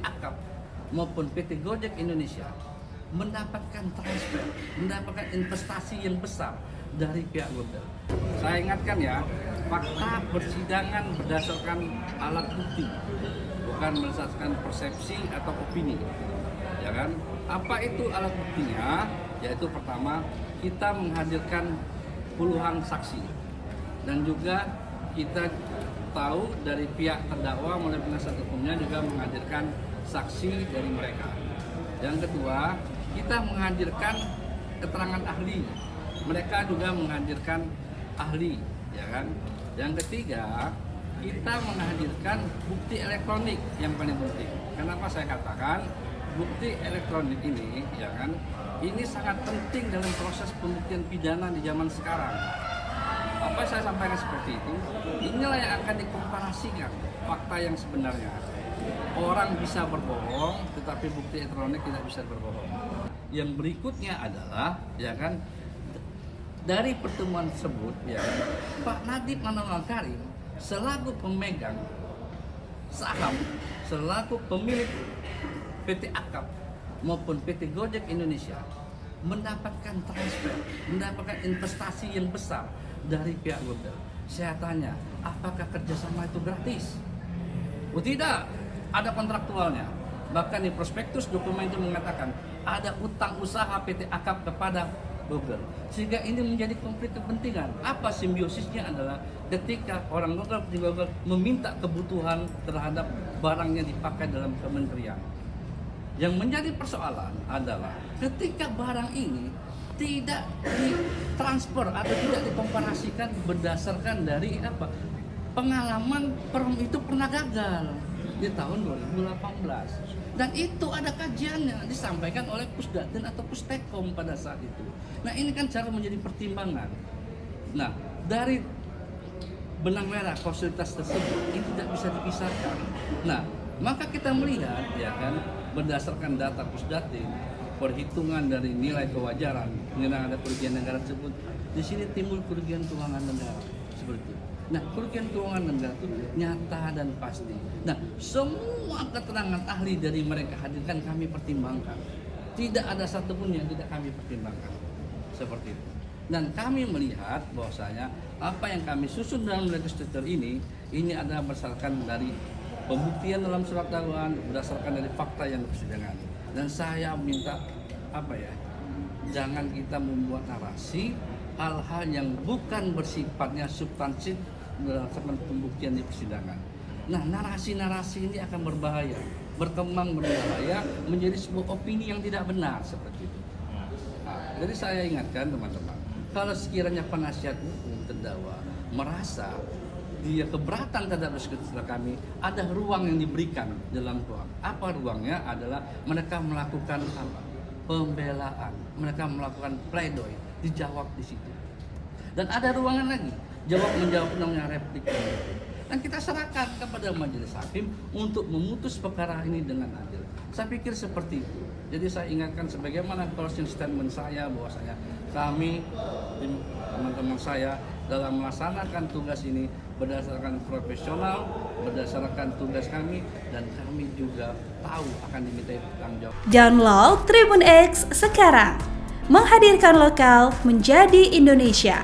Akap maupun PT Gojek Indonesia mendapatkan transfer, mendapatkan investasi yang besar dari pihak Google. Saya ingatkan ya, fakta persidangan berdasarkan alat bukti, bukan berdasarkan persepsi atau opini. Ya kan? Apa itu alat buktinya? Yaitu pertama, kita menghadirkan puluhan saksi dan juga kita tahu dari pihak terdakwa melalui penasihat hukumnya juga menghadirkan saksi dari mereka. Yang kedua, kita menghadirkan keterangan ahli. Mereka juga menghadirkan ahli, ya kan? Yang ketiga, kita menghadirkan bukti elektronik yang paling penting. Kenapa saya katakan bukti elektronik ini, ya kan? Ini sangat penting dalam proses pembuktian pidana di zaman sekarang. Apa saya sampaikan seperti itu? Inilah yang akan dikomparasikan fakta yang sebenarnya. Orang bisa berbohong, tetapi bukti elektronik tidak bisa berbohong. Yang berikutnya adalah, ya kan, dari pertemuan tersebut, ya, Pak Nadiem Makarim selaku pemegang saham, selaku pemilik PT Akap maupun PT Gojek Indonesia mendapatkan transfer, mendapatkan investasi yang besar dari pihak Google. Saya tanya, apakah kerjasama itu gratis? Oh tidak, ada kontraktualnya. Bahkan di prospektus dokumen itu mengatakan ada utang usaha PT Akap kepada Google. Sehingga ini menjadi konflik kepentingan. Apa simbiosisnya adalah ketika orang Google meminta kebutuhan terhadap barang yang dipakai dalam kementerian. Yang menjadi persoalan adalah ketika barang ini tidak ditransfer atau tidak dikomparasikan berdasarkan dari apa? Pengalaman firm itu pernah gagal di tahun 2018 dan itu ada kajiannya disampaikan oleh Pusdatin atau Pustekom pada saat itu. Nah ini kan cara menjadi pertimbangan. Nah dari benang merah fasilitas tersebut ini tidak bisa dipisahkan. Nah maka kita melihat ya kan berdasarkan data Pusdatin, perhitungan dari nilai kewajaran, nilai ada kerugian negara tersebut, di sini timbul kerugian keuangan negara seperti itu. Nah, kerugian keuangan negara itu nyata dan pasti. Nah, semua keterangan ahli dari mereka hadirkan kami pertimbangkan. Tidak ada satupun yang tidak kami pertimbangkan. Seperti itu. Dan kami melihat bahwasanya apa yang kami susun dalam legislatur ini adalah berdasarkan dari pembuktian dalam surat dakwaan, berdasarkan dari fakta yang persidangan. Dan saya minta jangan kita membuat narasi hal-hal yang bukan bersifatnya substansi berdasarkan pembuktian di persidangan. Nah, narasi-narasi ini akan berbahaya, berkembang berbahaya menjadi sebuah opini yang tidak benar seperti itu. Nah, jadi saya ingatkan teman-teman, kalau sekiranya penasihat hukum terdakwa merasa dia keberatan terhadap persidangan kami, ada ruang yang diberikan dalam ruang. Apa ruangnya? Adalah mereka melakukan apa? Pembelaan, mereka melakukan pledoi, dijawab di situ. Dan ada ruangan lagi, jawab-menjawab namanya replik. Dan kita serahkan kepada majelis hakim untuk memutus perkara ini dengan adil. Saya pikir seperti itu. Jadi saya ingatkan sebagaimana closing statement saya bahwasanya kami, teman-teman saya dalam melaksanakan tugas ini berdasarkan profesional, berdasarkan tugas kami, dan kami juga tahu akan dimintai tanggung jawab. Download Tribun X sekarang, menghadirkan lokal menjadi Indonesia.